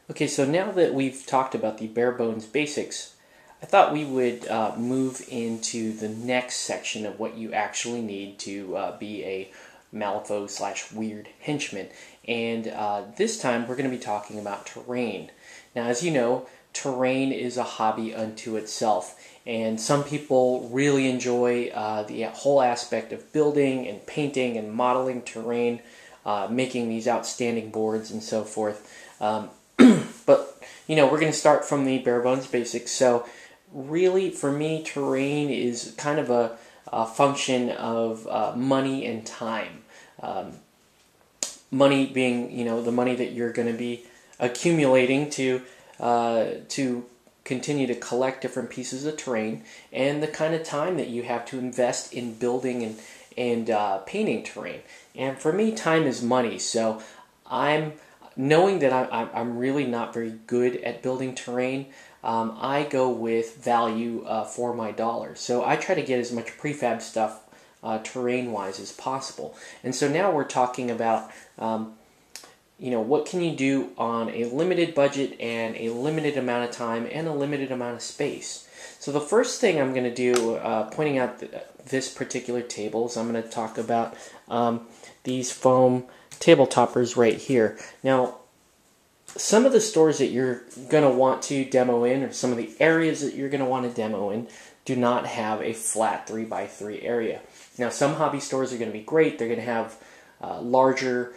Okay, so now that we've talked about the bare bones basics, I thought we would move into the next section of what you actually need to be a Malifaux / weird henchman. And this time we're going to be talking about terrain. Now, as you know, terrain is a hobby unto itself. And some people really enjoy the whole aspect of building and painting and modeling terrain, making these outstanding boards and so forth. But, you know, we're going to start from the bare bones basics. So, really, for me, terrain is kind of a function of money and time. Money being, you know, the money that you're going to be accumulating to continue to collect different pieces of terrain, and the kind of time that you have to invest in building and painting terrain. And for me, time is money. So, knowing that I'm really not very good at building terrain, I go with value for my dollar. So I try to get as much prefab stuff terrain-wise as possible. And so now we're talking about, you know, what can you do on a limited budget and a limited amount of time and a limited amount of space. So the first thing I'm going to do, pointing out this particular table, is I'm going to talk about these foam table toppers right here. Now, some of the stores that you're going to want to demo in, or some of the areas that you're going to want to demo in, do not have a flat 3x3 area. Now, some hobby stores are going to be great. They're going to have larger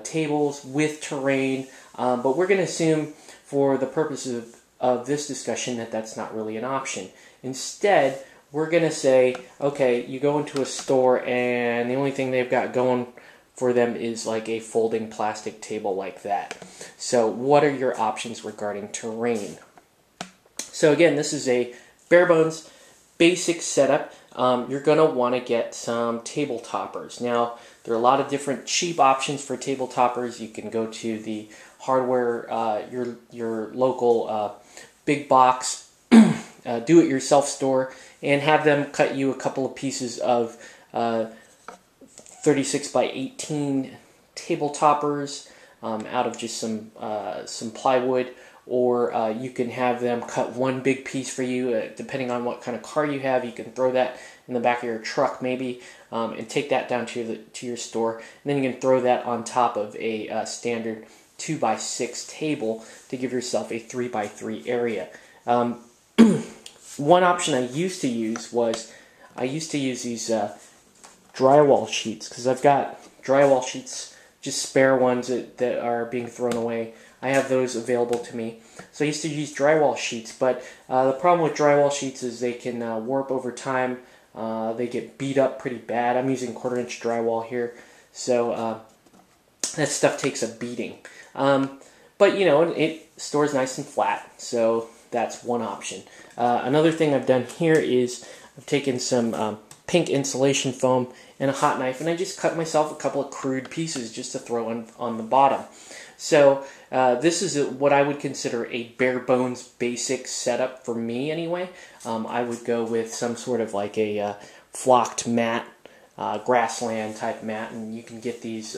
tables with terrain, but we're going to assume for the purposes of this discussion that that's not really an option. Instead, we're going to say, okay, you go into a store and the only thing they've got going for them is like a folding plastic table like that. So what are your options regarding terrain? So again, this is a bare bones basic setup. You're going to want to get some table toppers. Now, there are a lot of different cheap options for table toppers. You can go to the hardware, your local big box do-it-yourself store, and have them cut you a couple of pieces of 36 by 18 table toppers out of just some plywood, or you can have them cut one big piece for you. Depending on what kind of car you have, you can throw that in the back of your truck maybe, and take that down to your store, and then you can throw that on top of a standard 2x6 table to give yourself a 3x3 area. One option I used to use was these drywall sheets, because I've got drywall sheets, just spare ones that are being thrown away. I have those available to me. So I used to use drywall sheets, but the problem with drywall sheets is they can warp over time. They get beat up pretty bad. I'm using 1/4-inch drywall here, so that stuff takes a beating. But you know, it stores nice and flat, so that's one option. Another thing I've done here is I've taken some pink insulation foam and a hot knife, and I just cut myself a couple of crude pieces just to throw on the bottom. So this is what I would consider a bare bones basic setup for me anyway. I would go with some sort of like a flocked mat, grassland type mat, and you can get these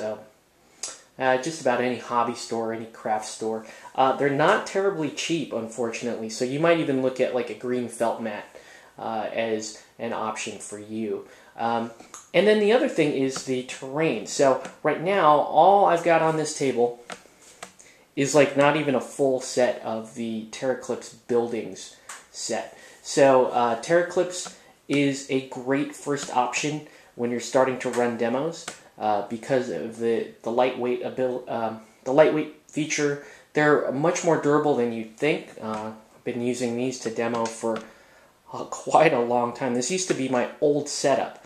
just about any hobby store, any craft store. They're not terribly cheap, unfortunately, so you might even look at like a green felt mat as an option for you. And then the other thing is the terrain. So right now, all I've got on this table is like not even a full set of the Terraclips buildings set. So Terraclips is a great first option when you're starting to run demos because of the lightweight feature. They're much more durable than you'd think. I've been using these to demo for quite a long time. This used to be my old setup.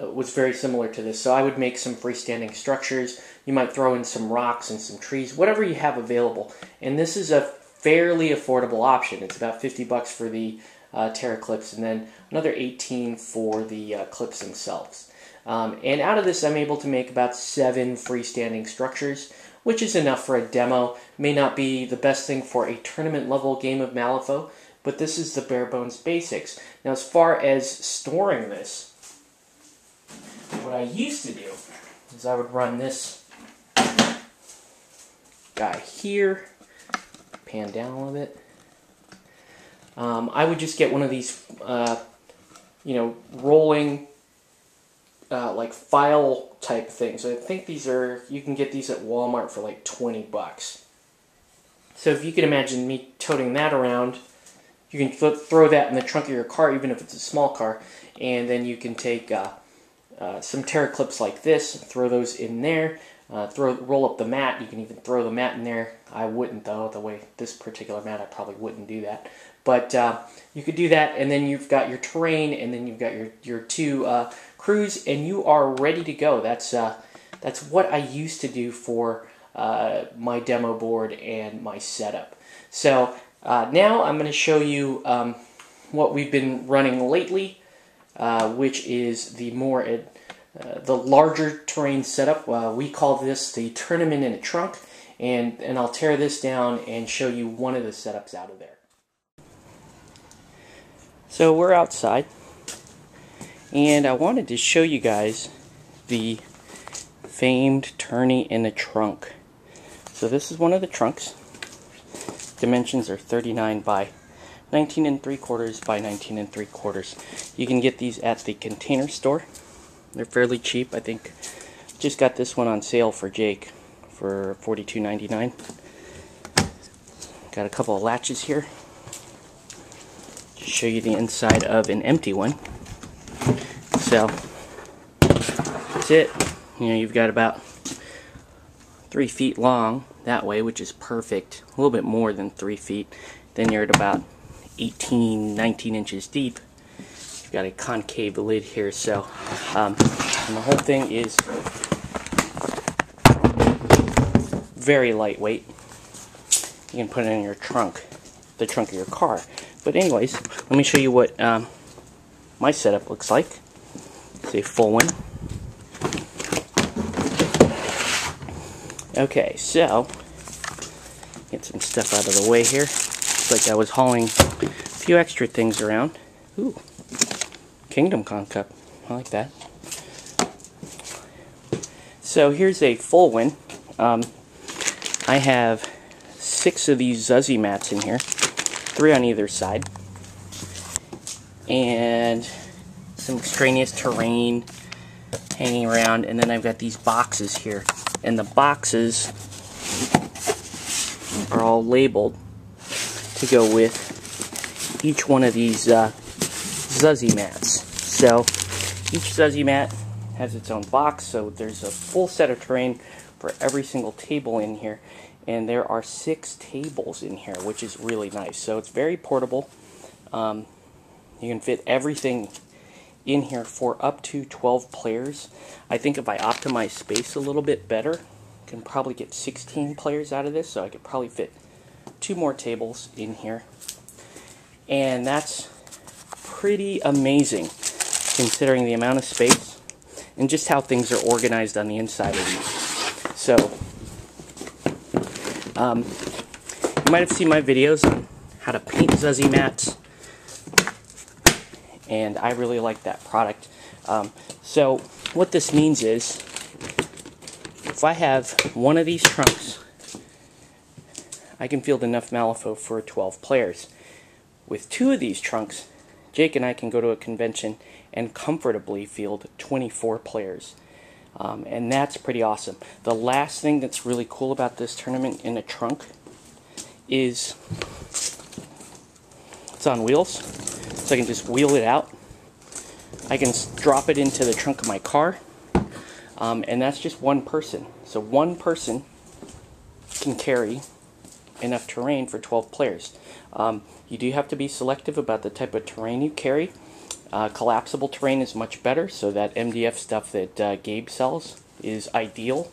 It was very similar to this. So I would make some freestanding structures. You might throw in some rocks and some trees, whatever you have available. And this is a fairly affordable option. It's about $50 for the Terraclips, and then another $18 for the clips themselves. And out of this, I'm able to make about 7 freestanding structures, which is enough for a demo. May not be the best thing for a tournament level game of Malifaux, but this is the bare bones basics. Now, as far as storing this, what I used to do is I would run this guy here, pan down a little bit. I would just get one of these, rolling, like file type things. I think you can get these at Walmart for like 20 bucks. So if you can imagine me toting that around, you can throw that in the trunk of your car, even if it's a small car, and then you can take some Terra clips like this, throw those in there, roll up the mat. You can even throw the mat in there. I wouldn't, though, the way this particular mat, I probably wouldn't do that. But you could do that, and then you've got your terrain, and then you've got your two crews, and you are ready to go. That's what I used to do for my demo board and my setup. So now I'm going to show you what we've been running lately, which is the larger terrain setup. We call this the tournament in a trunk, and I'll tear this down and show you one of the setups out of there. So we're outside, and I wanted to show you guys the famed tourney in a trunk. So this is one of the trunks. Dimensions are 39 by 19 3/4 by 19 3/4. You can get these at the Container Store. They're fairly cheap. I think just got this one on sale for Jake for $42.99. Got a couple of latches here. Just show you the inside of an empty one. So that's it. You've got about 3 feet long that way, which is perfect. A little bit more than 3 feet. Then you're at about 18, 19 inches deep. You've got a concave lid here, so and the whole thing is very lightweight. You can put it in your trunk, the trunk of your car. But anyways, let me show you what my setup looks like. It's a full one. Okay, so get some stuff out of the way here. Looks like I was hauling a few extra things around. Ooh, Kingdom Con cup. I like that. So here's a full one. I have 6 of these Zuzzy mats in here, 3 on either side, and some extraneous terrain hanging around, and then I've got these boxes here, and the boxes are all labeled to go with each one of these Zuzzy mats. So each Zuzzy mat has its own box, so there's a full set of terrain for every single table in here, and there are 6 tables in here, which is really nice. So it's very portable. You can fit everything in here for up to 12 players. I think if I optimize space a little bit better, I can probably get 16 players out of this, so I could probably fit 2 more tables in here. And that's pretty amazing considering the amount of space and just how things are organized on the inside of these. So you might have seen my videos on how to paint Zuzzy mats, and I really like that product. So what this means is, if I have one of these trunks, I can field enough Malifaux for 12 players. With 2 of these trunks, Jake and I can go to a convention and comfortably field 24 players. And that's pretty awesome. The last thing that's really cool about this tournament in a trunk is it's on wheels, so I can just wheel it out. I can drop it into the trunk of my car, and that's just one person. So one person can carry enough terrain for 12 players. You do have to be selective about the type of terrain you carry. Collapsible terrain is much better, so that MDF stuff that Gabe sells is ideal.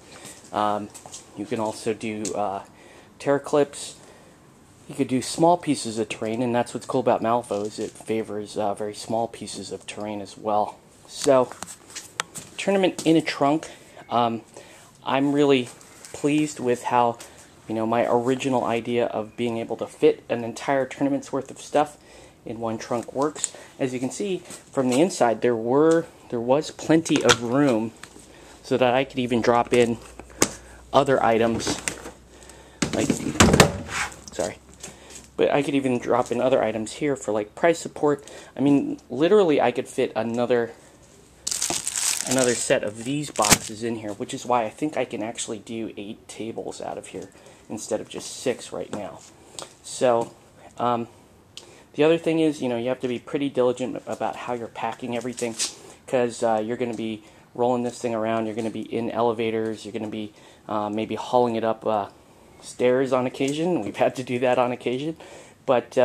You can also do Terra clips. You could do small pieces of terrain, and that's what's cool about Malifaux, is it favors very small pieces of terrain as well. So, tournament in a trunk. I'm really pleased with how my original idea of being able to fit an entire tournament's worth of stuff in one trunk works. As you can see from the inside, there was plenty of room so that I could even drop in other items, like, sorry, but I could even drop in other items here for like price support. I mean, literally I could fit another set of these boxes in here, which is why I think I can actually do 8 tables out of here instead of just 6 right now. So the other thing is, you have to be pretty diligent about how you're packing everything, because you're going to be rolling this thing around, you're going to be in elevators, you're going to be maybe hauling it up stairs on occasion. We've had to do that on occasion, but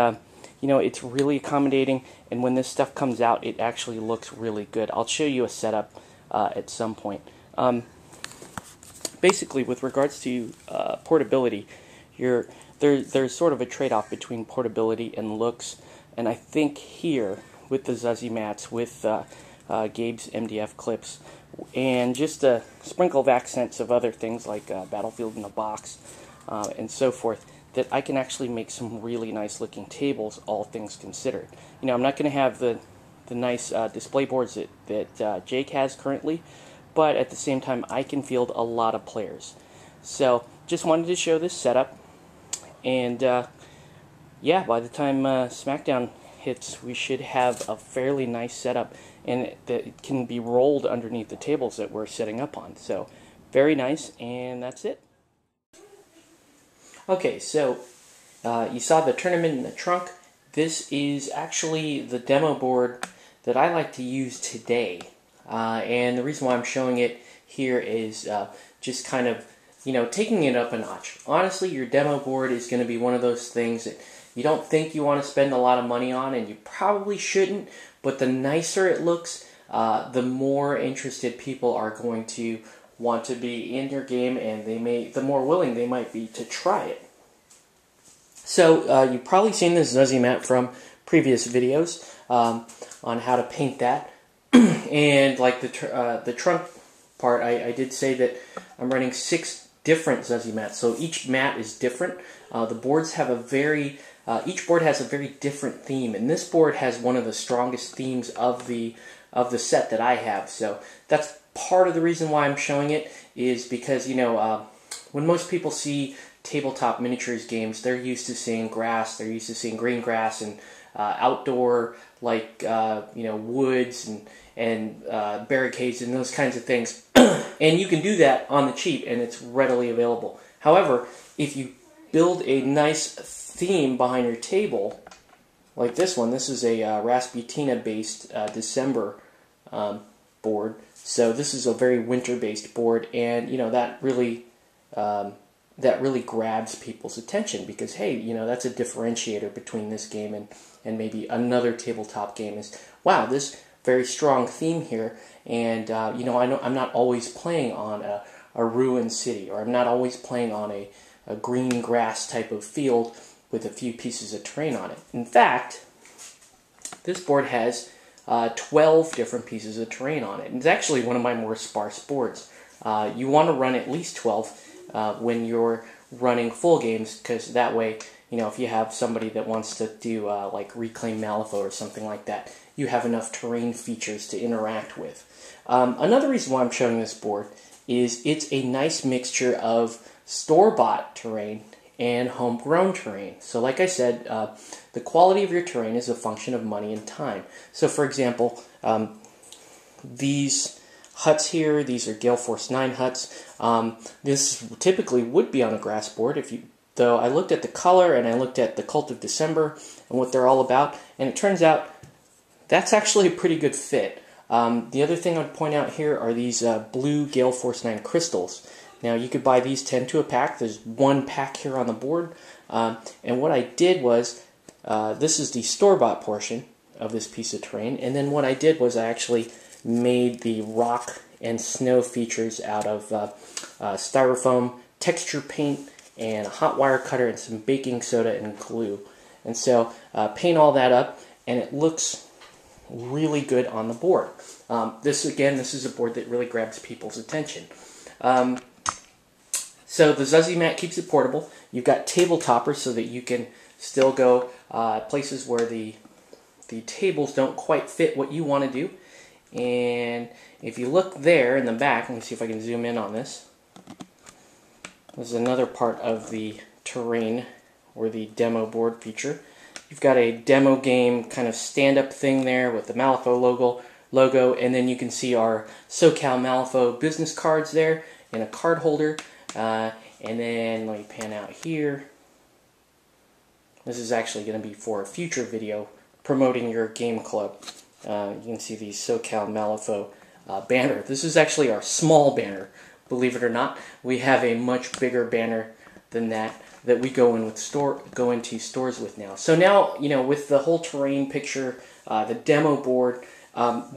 it's really accommodating, and when this stuff comes out, it actually looks really good. I'll show you a setup at some point. Basically, with regards to portability, there's sort of a trade-off between portability and looks, and I think here, with the Zuzzy mats, with Gabe's MDF clips, and just a sprinkle of accents of other things like Battlefield in a Box and so forth, that I can actually make some really nice looking tables, all things considered. I'm not going to have the nice display boards that Jake has currently, but at the same time I can field a lot of players. So just wanted to show this setup, and yeah, by the time SmackDown hits, we should have a fairly nice setup, and that can be rolled underneath the tables that we're setting up on. So very nice, and that's it. Okay, so you saw the tournament in the trunk. This is actually the demo board that I like to use today, and the reason why I'm showing it here is just kind of, taking it up a notch. Honestly, your demo board is going to be one of those things that you don't think you want to spend a lot of money on, and you probably shouldn't, but the nicer it looks, the more interested people are going to want to be in your game, and the more willing they might be to try it. So you've probably seen this Zuzzy mat from previous videos on how to paint that, and like the trunk part, I did say that I'm running 6 different Zuzzy mats, so each mat is different. The boards have each board has a very different theme, and this board has one of the strongest themes of the set that I have. So that's part of the reason why I'm showing it, is because when most people see tabletop miniatures games, they're used to seeing grass, they're used to seeing green grass and outdoor, like woods and barricades and those kinds of things. And you can do that on the cheap, and it's readily available. However, if you build a nice theme behind your table, like this one, this is a Rasputina-based December board. So this is a very winter-based board, and that really grabs people's attention, because hey, that's a differentiator between this game and maybe another tabletop game. Is, wow, this very strong theme here, and I know I'm not always playing on a ruined city, or I'm not always playing on a green grass type of field with a few pieces of terrain on it. In fact, this board has 12 different pieces of terrain on it. It's actually one of my more sparse boards. You want to run at least 12 when you're running full games, because that way, if you have somebody that wants to do like Reclaim Malifaux or something like that, you have enough terrain features to interact with. Another reason why I'm showing this board is it's a nice mixture of store-bought terrain and homegrown terrain. So like I said, the quality of your terrain is a function of money and time. So for example, these huts here, these are Gale Force 9 huts. This typically would be on a grass board, though I looked at the color and I looked at the Cult of December and what they're all about, and it turns out that's actually a pretty good fit. The other thing I'd point out here are these blue Gale Force 9 crystals. Now you could buy these 10 to a pack. There's 1 pack here on the board, and what I did was, this is the store-bought portion of this piece of terrain, and then what I did was I actually made the rock and snow features out of styrofoam, texture paint, and a hot wire cutter, and some baking soda and glue. And so paint all that up, and it looks really good on the board. This is a board that really grabs people's attention. So the Zuzzy mat keeps it portable. You've got table toppers so that you can still go places where the tables don't quite fit what you want to do. And if you look there in the back, let me see if I can zoom in on this. This is another part of the terrain or the demo board feature. You've got a demo game kind of stand-up thing there with the Malifaux logo, and then you can see our SoCal Malifaux business cards there and a card holder. And then let me pan out here. This is actually going to be for a future video promoting your game club. You can see the SoCal Malifaux banner. This is actually our small banner, believe it or not. We have a much bigger banner than that we go into stores with now. So now, with the whole terrain picture, the demo board,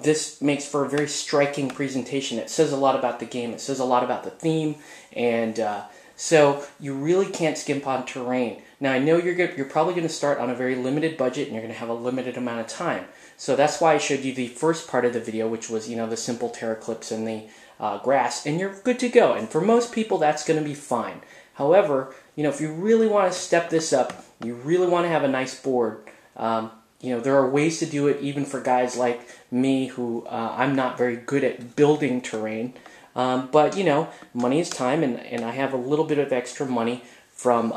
this makes for a very striking presentation. It says a lot about the game. It says a lot about the theme, and so you really can't skimp on terrain. Now I know you're probably going to start on a very limited budget, and you're going to have a limited amount of time. So that's why I showed you the first part of the video, which was the simple terra clips and the grass, and you're good to go. And for most people, that's going to be fine. However, if you really want to step this up, you really want to have a nice board. There are ways to do it, even for guys like me, who I'm not very good at building terrain. But money is time, and I have a little bit of extra money from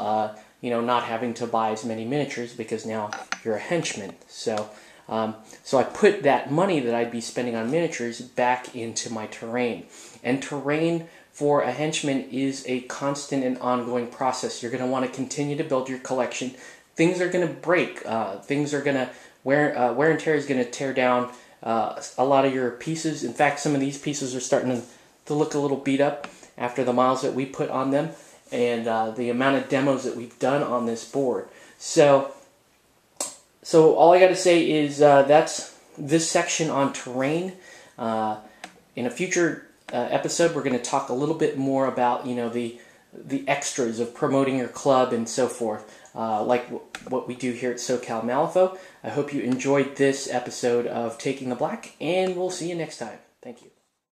not having to buy as many miniatures because now you're a henchman. So I put that money that I'd be spending on miniatures back into my terrain. And terrain for a henchman is a constant and ongoing process. You're going to want to continue to build your collection. Things are going to break. Things are going to wear and tear is going to tear down a lot of your pieces. In fact, some of these pieces are starting to look a little beat up after the miles that we put on them and the amount of demos that we've done on this board. So all I got to say is that's this section on terrain. In a future episode, we're going to talk a little bit more about the extras of promoting your club and so forth, like what we do here at SoCal Malifaux. I hope you enjoyed this episode of Taking the Black, and we'll see you next time. Thank you.